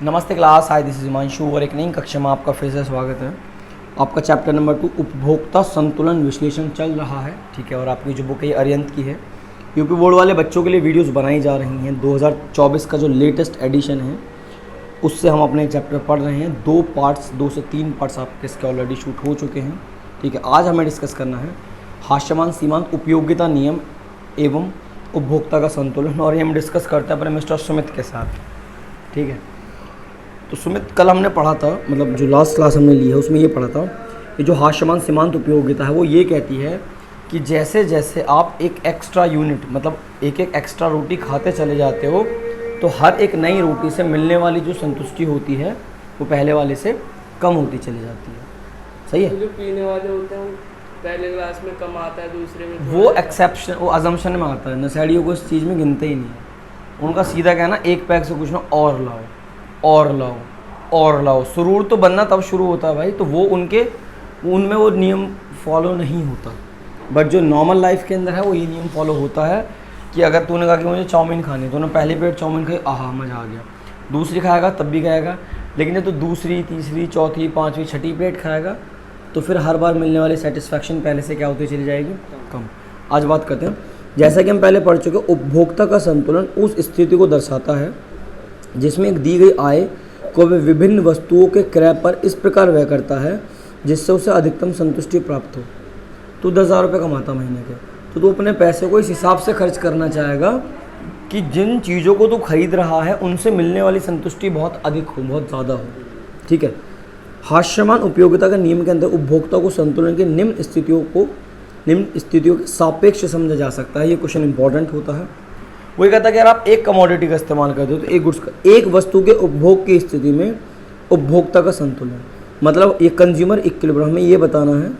नमस्ते class, hi this is Himanshu और एक नई कक्षा में आपका फिर से स्वागत है। आपका चैप्टर नंबर 2 उपभोक्ता संतुलन विश्लेषण चल रहा है, ठीक है। और आपकी जो बुक है अरिहंत की है। यूपी बोर्ड वाले बच्चों के लिए वीडियोस बनाई जा रही हैं। 2024 का जो लेटेस्ट एडिशन है उससे हम अपने चैप्टर पढ़ रहे हैं। 2 से 3 पार्ट्स आपके इसके ऑलरेडी शूट हो चुके हैं, ठीक है। आज हमें डिस्कस करना है हास्यमान सीमांत उपयोगिता नियम एवं उपभोक्ता का संतुलन, और ये हम डिस्कस करते हैं अपने मिस्टर सुमित के साथ, ठीक है। तो सुमित, कल हमने पढ़ा था, मतलब जो लास्ट क्लास हमने ली है उसमें ये पढ़ा था कि जो हास्यमान सीमांत उपयोगिता है वो ये कहती है कि जैसे जैसे आप एक एक्स्ट्रा यूनिट, मतलब एक एक एक्स्ट्रा रोटी खाते चले जाते हो तो हर एक नई रोटी से मिलने वाली जो संतुष्टि होती है वो पहले वाले से कम होती चली जाती है। सही है। तो जो पीने वाले होते हैं पहले ग्लास में कम आता है, दूसरे में वो एक्सेप्शन, वो अजम्पशन में आता है। नशेड़ियों को इस चीज़ में गिनते ही नहीं है। उनका सीधा कहना एक पैक से कुछ ना और लाओ और लाओ और लाओ। सुरूर तो बनना तब शुरू होता है भाई, तो वो उनमें वो नियम फॉलो नहीं होता। बट जो नॉर्मल लाइफ के अंदर है वो ये नियम फॉलो होता है कि अगर तूने कहा कि मुझे चाउमीन खानी, तूने पहली प्लेट चाउमीन खाई, आहा मज़ा आ गया, दूसरी खाएगा तब भी खाएगा, लेकिन जब तो दूसरी, तीसरी, चौथी, पाँचवीं, छठी प्लेट खाएगा तो फिर हर बार मिलने वाली सेटिस्फैक्शन पहले से क्या होती चली जाएगी, कम। आज बात करते हैं, जैसा कि हम पहले पढ़ चुके, उपभोक्ता का संतुलन उस स्थिति को दर्शाता है जिसमें एक दी गई आय को वह विभिन्न वस्तुओं के क्रय पर इस प्रकार व्यय करता है जिससे उसे अधिकतम संतुष्टि प्राप्त हो। तो 10,000 रुपये कमाता महीने के, तो तू अपने पैसे को इस हिसाब से खर्च करना चाहेगा कि जिन चीज़ों को तू खरीद रहा है उनसे मिलने वाली संतुष्टि बहुत अधिक हो, बहुत ज़्यादा हो, ठीक है। हास्यमान उपयोगिता के नियम के अंदर उपभोक्ता को संतुलन की निम्न स्थितियों के सापेक्ष समझा जा सकता है। ये क्वेश्चन इंपॉर्टेंट होता है। वो ये कहता है कि अगर आप एक कमोडिटी का इस्तेमाल करते हो तो एक गुड्स का, एक वस्तु के उपभोग की स्थिति में उपभोक्ता का संतुलन, मतलब ये कंज्यूमर इक्विलिब्रियम, हमें ये बताना है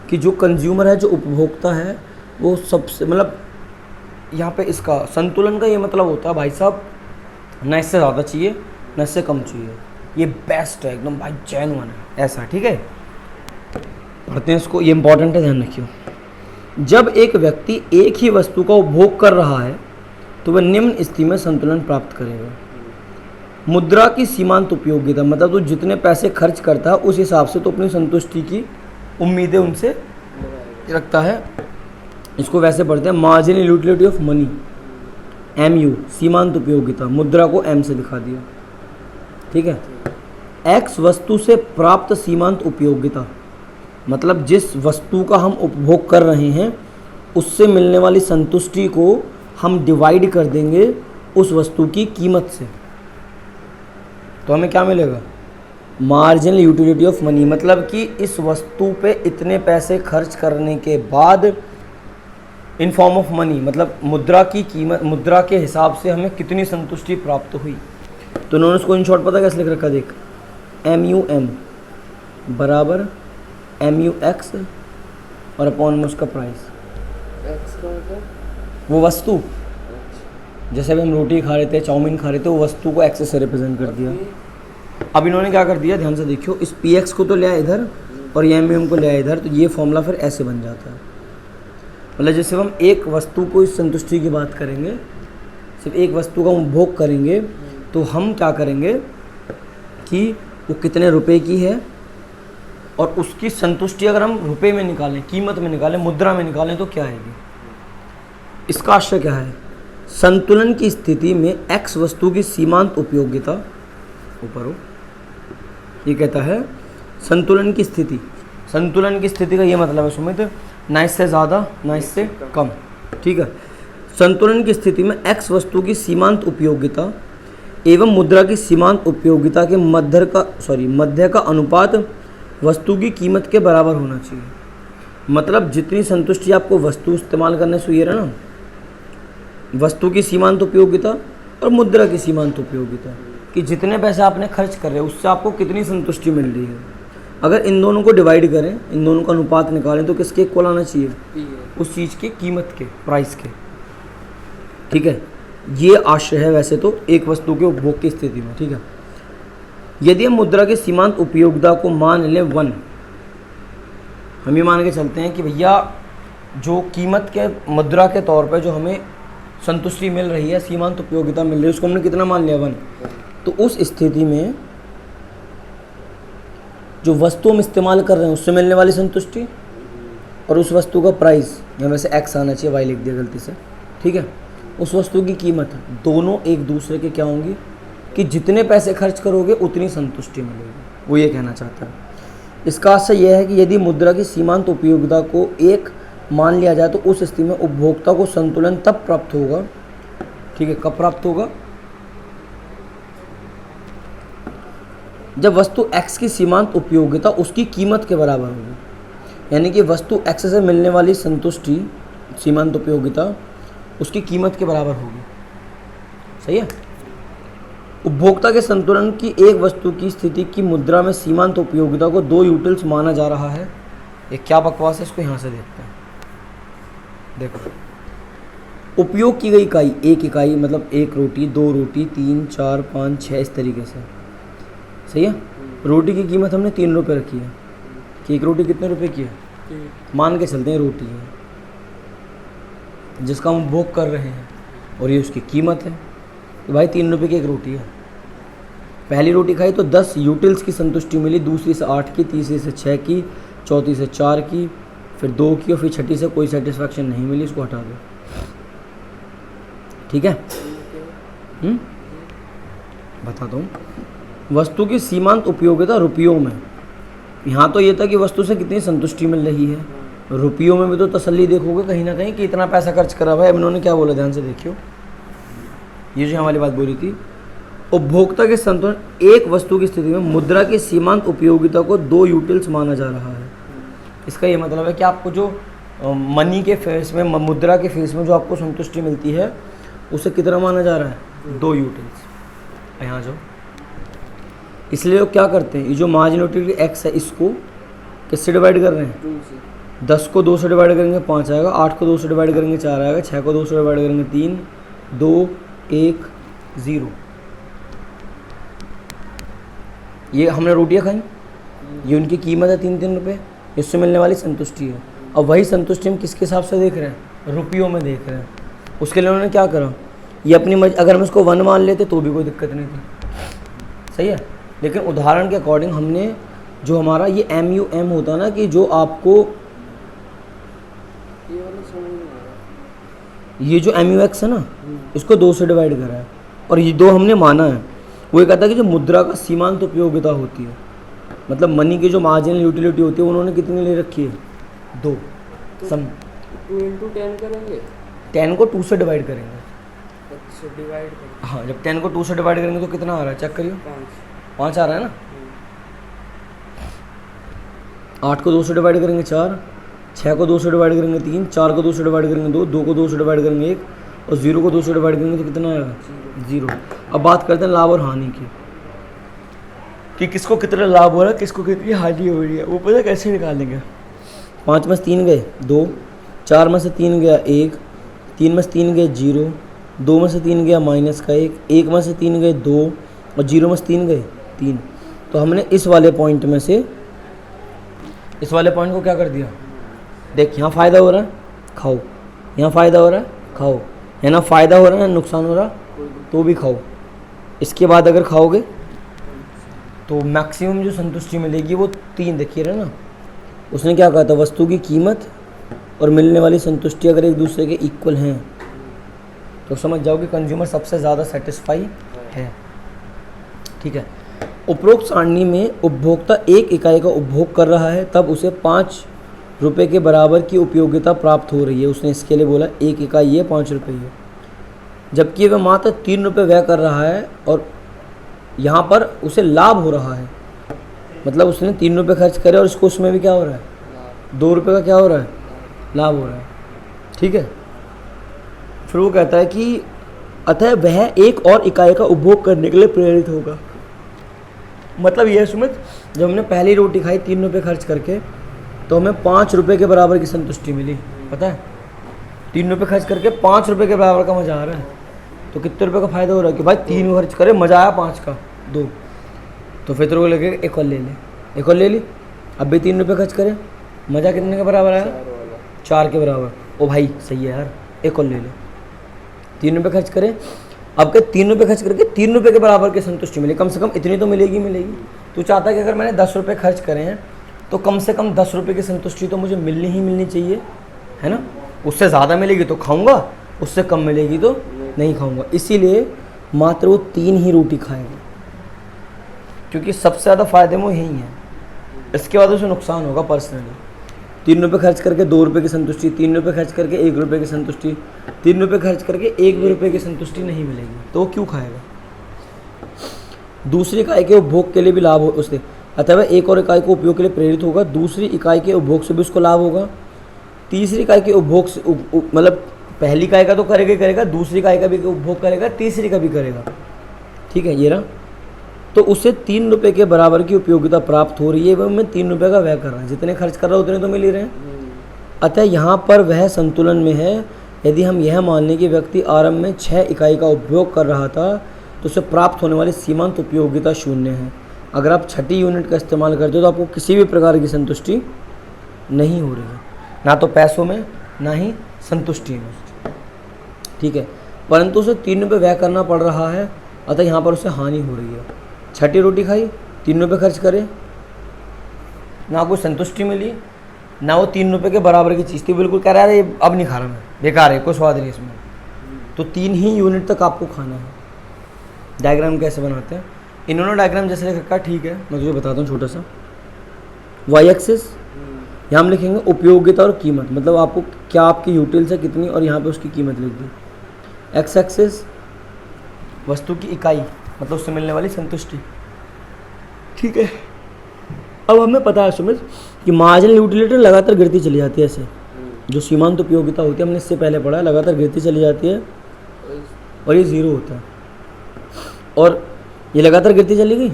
कि जो कंज्यूमर है, जो उपभोक्ता है, वो सबसे, मतलब यहाँ पे इसका संतुलन का ये मतलब होता है भाई साहब, न इससे ज़्यादा चाहिए न इससे कम चाहिए, ये बेस्ट है एकदम भाई, जेन्युइन है, ऐसा, ठीक है। पढ़ते हैं इसको, ये इंपॉर्टेंट है, ध्यान रखियो। जब एक व्यक्ति एक ही वस्तु का उपभोग कर रहा है तो वह निम्न स्थिति में संतुलन प्राप्त करेगा। मुद्रा की सीमांत उपयोगिता, मतलब तो जितने पैसे खर्च करता है उस हिसाब से तो अपनी संतुष्टि की उम्मीदें उनसे रखता है। इसको वैसे पढ़ते हैं marginal utility of money, MU, सीमांत उपयोगिता, मुद्रा को M से दिखा दिया, ठीक है। X वस्तु से प्राप्त सीमांत उपयोगिता, मतलब जिस वस्तु का हम उपभोग कर रहे हैं उससे मिलने वाली संतुष्टि को हम डिवाइड कर देंगे उस वस्तु की कीमत से, तो हमें क्या मिलेगा, मार्जिनल यूटिलिटी ऑफ मनी, मतलब कि इस वस्तु पे इतने पैसे खर्च करने के बाद इन फॉर्म ऑफ मनी, मतलब मुद्रा की कीमत, मुद्रा के हिसाब से हमें कितनी संतुष्टि प्राप्त हुई। तो उन्होंने उसको इन शॉर्ट पता कैसे लिख रखा, देख, MUM बराबर MUX और अपॉन में उसका प्राइस। वो वस्तु, जैसे अभी हम रोटी खा रहे थे, चाउमीन खा रहे थे, वो वस्तु को एक्स से रिप्रेजेंट कर दिया। अब इन्होंने क्या कर दिया, ध्यान से देखियो, इस PX को तो ले आए इधर और ये MUM को ले आए इधर, तो ये फॉर्मूला फिर ऐसे बन जाता है। मतलब जैसे हम एक वस्तु को इस संतुष्टि की बात करेंगे, सिर्फ एक वस्तु का उपभोग करेंगे, तो हम क्या करेंगे कि वो कितने रुपए की है और उसकी संतुष्टि अगर हम रुपए में निकालें, कीमत में निकालें, मुद्रा में निकालें तो क्या आएगी। इसका आशय क्या है, संतुलन की स्थिति में X वस्तु की सीमांत उपयोगिता, ऊपर हो, ये कहता है संतुलन की स्थिति। संतुलन की स्थिति का ये मतलब है सुमित, ना इससे ज़्यादा ना इससे कम, ठीक है। संतुलन की स्थिति में X वस्तु की सीमांत उपयोगिता एवं मुद्रा की सीमांत उपयोगिता के मध्य का अनुपात वस्तु की कीमत के बराबर होना चाहिए। मतलब जितनी संतुष्टि आपको वस्तु इस्तेमाल करने से ये रहा ना, वस्तु की सीमांत उपयोगिता और मुद्रा की सीमांत उपयोगिता, कि जितने पैसे आपने खर्च कर रहे हैं उससे आपको कितनी संतुष्टि मिल रही है। अगर इन दोनों को डिवाइड करें, इन दोनों का अनुपात निकालें तो किसके इक्वल आना चाहिए, उस चीज़ की कीमत के, प्राइस के, ठीक है। ये आशय है वैसे तो एक वस्तु के उपभोग की स्थिति में, ठीक है। यदि हम मुद्रा की सीमांत उपयोगिता को मान लें 1, हम ये मान के चलते हैं कि भैया जो कीमत के मुद्रा के तौर पे जो हमें संतुष्टि मिल रही है, सीमांत उपयोगिता मिल रही है, उसको हमने कितना मान लिया, 1। तो उस स्थिति में जो वस्तु हम इस्तेमाल कर रहे हैं उससे मिलने वाली संतुष्टि और उस वस्तु का प्राइस, यहाँ वैसे एक्स आना चाहिए, वाई लिख दिया गलती से, ठीक है, उस वस्तु की कीमत, दोनों एक दूसरे के क्या होंगी कि जितने पैसे खर्च करोगे उतनी संतुष्टि मिलेगी, वो ये कहना चाहता है। इसका आशय यह है कि यदि मुद्रा की सीमांत उपयोगिता को एक मान लिया जाए तो उस स्थिति में उपभोक्ता को संतुलन तब प्राप्त होगा, ठीक है, कब प्राप्त होगा, जब वस्तु x की सीमांत उपयोगिता उसकी कीमत के बराबर होगी। यानी कि वस्तु x से मिलने वाली संतुष्टि, सीमांत उपयोगिता उसकी कीमत के बराबर होगी। सही है। उपभोक्ता के संतुलन की एक वस्तु की स्थिति की मुद्रा में सीमांत उपयोगिता को 2 यूटिल्स माना जा रहा है। ये क्या बकवास है, इसको यहाँ से देखते हैं। देखो, उपयोग की गई इकाई, एक इकाई मतलब एक रोटी, 2 रोटी, 3, 4, 5, 6 इस तरीके से। सही है। रोटी की कीमत हमने 3 रुपये रखी है कि एक रोटी कितने रुपए की है, मान के चलते हैं रोटी है जिसका हम उपभोग कर रहे हैं और ये उसकी कीमत है, तो भाई 3 रुपये की एक रोटी है। पहली रोटी खाई तो 10 यूटिल्स की संतुष्टि मिली, दूसरी से 8 की, तीसरी से 6 की, चौथी से 4 की, फिर 2 की और फिर छठी से कोई सेटिस्फैक्शन नहीं मिली, इसको हटा दो। ठीक है। बताता हूँ। वस्तु की सीमांत उपयोगिता रुपयों में, यहाँ तो ये था कि वस्तु से कितनी संतुष्टि मिल रही है, रुपयों में भी तो तसल्ली देखोगे कहीं ना कहीं कि इतना पैसा खर्च करा। भाई अब इन्होंने क्या बोला, ध्यान से देखियो, ये जो हमारी बात बोली थी, उपभोक्ता के संतुलन एक वस्तु की स्थिति में मुद्रा की सीमांत उपयोगिता को 2 यूटिल्स माना जा रहा है। इसका ये मतलब है कि आपको जो मनी के फेस में, मुद्रा के फेस में जो आपको संतुष्टि मिलती है उसे कितना माना जा रहा है, 2 यूटिल्स। यहाँ जाओ। इसलिए लोग क्या करते हैं, ये जो मार्जिन यूटिलिटी एक्स है इसको किससे डिवाइड कर रहे हैं, 10 को 2 से डिवाइड करेंगे 5 आएगा, 8 को 2 से डिवाइड करेंगे 4 आएगा, 6 को 2 से डिवाइड करेंगे 3, 2, 1, 0। ये हमने रोटियां खाई, ये उनकी कीमत है 3-3 रुपये, इससे मिलने वाली संतुष्टि है। अब वही संतुष्टि हम किसके हिसाब से देख रहे हैं, रुपयों में देख रहे हैं। उसके लिए उन्होंने क्या करा, ये अपनी अगर हम इसको 1 मान लेते तो भी कोई दिक्कत नहीं थी। सही है। लेकिन उदाहरण के अकॉर्डिंग हमने जो हमारा ये MUM होता है ना, कि जो आपको ये जो MUX है ना, इसको 2 से डिवाइड करा है और ये 2 हमने माना है। वो ये कहता है कि जो मुद्रा का सीमांत उपयोगिता होती है, मतलब मनी की जो मार्जिनल यूटिलिटी होती है, उन्होंने कितनी ले रखी है, 2। सम 2 × 10 करेंगे, 10 को 2 से डिवाइड करेंगे। अच्छा, डिवाइड करेंगे। हाँ, जब 10 को 2 से डिवाइड करेंगे तो कितना आ रहा है, चेक करिए, 5 आ रहा है ना। 8 को 2 से डिवाइड करेंगे 4, 6 को 2 से डिवाइड करेंगे 3, 4 को 2 से डिवाइड करेंगे 2, 2 को 2 से डिवाइड करेंगे 1 और 0 को 2 से डिवाइड करेंगे तो कितना आएगा, 0। अब बात करते हैं लाभ और हानि की, कि किसको कितना लाभ हो रहा है, किसको कितनी हानि हो रही है। वो पता कैसे निकालेंगे। 5 में से 3 गए 2, 4 में से 3 गया 1, 3 में से 3 गए 0, 2 में से 3 गया -1, 1 में से 3 गए 2 और 0 में से 3 गए 3। तो हमने इस वाले पॉइंट में से इस वाले पॉइंट को क्या कर दिया, देख यहाँ फ़ायदा हो रहा है खाओ, यहाँ फ़ायदा हो रहा है खाओ, है ना, फ़ायदा हो रहा है ना नुकसान हो रहा तो भी खाओ। इसके बाद अगर खाओगे तो मैक्सिमम जो संतुष्टि मिलेगी वो 3, देखिए रहे ना। उसने क्या कहा था, वस्तु की कीमत और मिलने वाली संतुष्टि अगर एक दूसरे के इक्वल हैं तो समझ जाओ कि कंज्यूमर सबसे ज़्यादा सेटिस्फाई है। ठीक है। उपरोक्त सारणी में उपभोक्ता 1 इकाई का उपभोग कर रहा है, तब उसे 5 रुपये के बराबर की उपयोगिता प्राप्त हो रही है। उसने इसके लिए बोला 1 इकाई है 5 रुपये है, जबकि वह मात्र 3 रुपये व्यय कर रहा है और यहाँ पर उसे लाभ हो रहा है। मतलब उसने 3 रुपये खर्च करे और इसको उसमें भी क्या हो रहा है, 2 रुपये का क्या हो रहा है, लाभ हो रहा है। ठीक है। फिर वो कहता है कि अतः वह 1 और इकाई का उपभोग करने के लिए प्रेरित होगा। मतलब यह सुमित, जब हमने पहली रोटी खाई 3 रुपये खर्च करके तो हमें 5 रुपये के बराबर की संतुष्टि मिली। पता है, 3 रुपये खर्च करके 5 रुपये के बराबर का मज़ा आ रहा है, तो कितने रुपये का फ़ायदा हो रहा है कि भाई 3 खर्च करे, मज़ा आया 5 का 2, तो फिर तेरे को लगे एक और ले ले, एक और ले ली, अब भी 3 रुपये खर्च करे, मज़ा कितने के बराबर आया, 4 के बराबर। ओ भाई सही है यार, एक और ले ले। 3 रुपये खर्च करे, अब क्या 3 रुपये खर्च करके 3 रुपये के बराबर की संतुष्टि मिले, कम से कम इतनी तो मिलेगी मिलेगी। तू चाहता है कि अगर मैंने 10 रुपये खर्च करे हैं तो कम से कम 10 रुपये की संतुष्टि तो मुझे मिलनी ही मिलनी चाहिए, है ना। उससे ज़्यादा मिलेगी तो खाऊंगा, उससे कम मिलेगी तो नहीं खाऊंगा। इसीलिए मात्र वो 3 ही रोटी खाएगा, क्योंकि सबसे ज़्यादा फ़ायदे में यही है। इसके बाद उसे नुकसान होगा पर्सनली। 3 रुपये खर्च करके 2 रुपये की संतुष्टि, 3 रुपये खर्च करके 1 रुपये की संतुष्टि, 3 रुपये खर्च करके 1 भी रुपये की संतुष्टि नहीं मिलेगी, तो वो क्यों खाएगा। दूसरी इकाई के उपभोग के लिए भी लाभ हो उससे, अथवा एक और इकाई को उपयोग के लिए प्रेरित होगा, दूसरी इकाई के उपभोग से भी उसको लाभ होगा। तीसरी इकाई के उपभोग से मतलब पहली इकाई का तो करेगा ही करेगा, दूसरी इकाई का भी उपभोग करेगा, तीसरी का भी करेगा, ठीक है। ये रहा, तो उसे 3 रुपये के बराबर की उपयोगिता प्राप्त हो रही है, वह मैं 3 रुपये का व्यय कर रहा हूँ, जितने खर्च कर रहा हूँ उतने तो मिल ही रहे हैं। अतः यहाँ पर वह संतुलन में है। यदि हम यह मान लें कि व्यक्ति आरंभ में 6 इकाई का उपभोग कर रहा था तो उसे प्राप्त होने वाली सीमांत उपयोगिता 0 है। अगर आप छठी यूनिट का इस्तेमाल करते हो तो आपको किसी भी प्रकार की संतुष्टि नहीं हो रही है, ना तो पैसों में ना ही संतुष्टि में, ठीक है। परंतु उसे 3 रुपये व्यय करना पड़ रहा है, अतः यहाँ पर उसे हानि हो रही है। छठी रोटी खाई, 3 रुपये खर्च करे, ना कोई संतुष्टि मिली, ना वो 3 रुपये के बराबर की चीज़ थी। बिल्कुल कह रहा है ये अब नहीं खा रहा मैं, बेकार है, कोई स्वाद नहीं इसमें। तो 3 ही यूनिट तक आपको खाना है। डायग्राम कैसे बनाते हैं, इन्होंने डायग्राम जैसे लिख रखा है, ठीक है, मैं तुझे बताता हूँ छोटा सा। वाई एक्सिस यहाँ हम लिखेंगे उपयोगिता और कीमत, मतलब आपको क्या आपकी यूटिल्स है कितनी, और यहाँ पे उसकी कीमत लिख दी। एक्स एक्सिस वस्तु की इकाई, मतलब उससे मिलने वाली संतुष्टि, ठीक है। अब हमें पता है सुमित कि मार्जिनल यूटिलिटी लगातार गिरती चली जाती है, ऐसे जो सीमांत उपयोगिता होती है हमने इससे पहले पढ़ा है, लगातार गिरती चली जाती है और ये 0 होता है, और ये लगातार गिरती चली गई।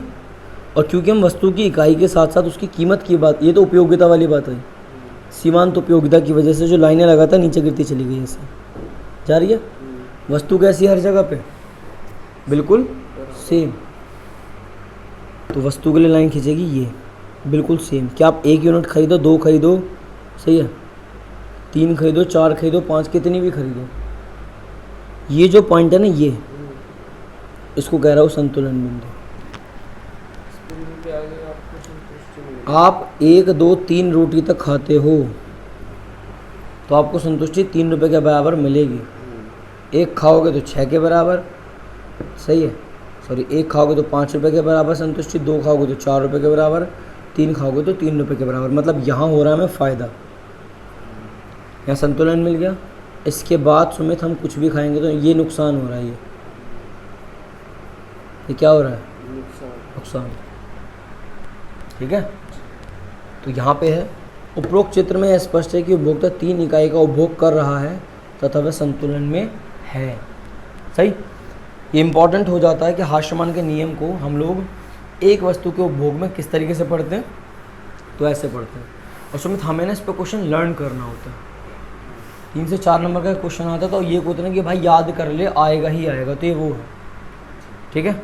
और क्योंकि हम वस्तु की इकाई के साथ साथ उसकी कीमत की बात, ये तो उपयोगिता वाली बात है, सीमांत उपयोगिता की वजह से जो लाइनें लगातार नीचे गिरती चली गई, ऐसे जा रही है। वस्तु कैसी है हर जगह पे, बिल्कुल सेम, तो वस्तु के लिए लाइन खींचेगी ये बिल्कुल सेम। क्या आप 1 यूनिट खरीदो, 2 खरीदो, सही है, 3 खरीदो, 4 खरीदो, 5, कितनी भी खरीदो, ये जो पॉइंट है ना, ये इसको कह रहा हूँ संतुलन बिंदु। आप 1, 2, 3 रोटी तक खाते हो तो आपको संतुष्टि 3 रुपये के बराबर मिलेगी। 1 खाओगे तो 6 के बराबर, सही है, सॉरी 1 खाओगे तो 5 रुपये के बराबर संतुष्टि, 2 खाओगे तो 4 रुपये के बराबर, 3 खाओगे तो 3 रुपये के बराबर। मतलब यहाँ हो रहा है हमें फ़ायदा, यहाँ संतुलन मिल गया। इसके बाद सुमित हम कुछ भी खाएंगे तो ये नुकसान हो रहा है, ये क्या हो रहा है, नुकसान, ठीक है। तो यहाँ पे है, उपरोक्त चित्र में यह स्पष्ट है कि उपभोक्ता 3 इकाई का उपभोग कर रहा है तथा वह संतुलन में है, सही। ये इम्पॉर्टेंट हो जाता है कि हास्यमान के नियम को हम लोग एक वस्तु के उपभोग में किस तरीके से पढ़ते हैं, तो ऐसे पढ़ते हैं। और सुमित हमें ना इस पर क्वेश्चन लर्न करना होता है, 3 से 4 नंबर का क्वेश्चन आता है, तो ये कहते हैं कि भाई याद कर ले, आएगा ही आएगा, तो ये वो है, ठीक है।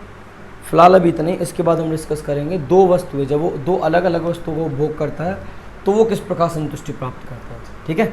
फिलहाल अभी इतना ही, इसके बाद हम डिस्कस करेंगे 2 वस्तुएं, जब वो 2 अलग अलग वस्तुओं को उपभोग करता है तो वो किस प्रकार संतुष्टि प्राप्त करता है, ठीक है।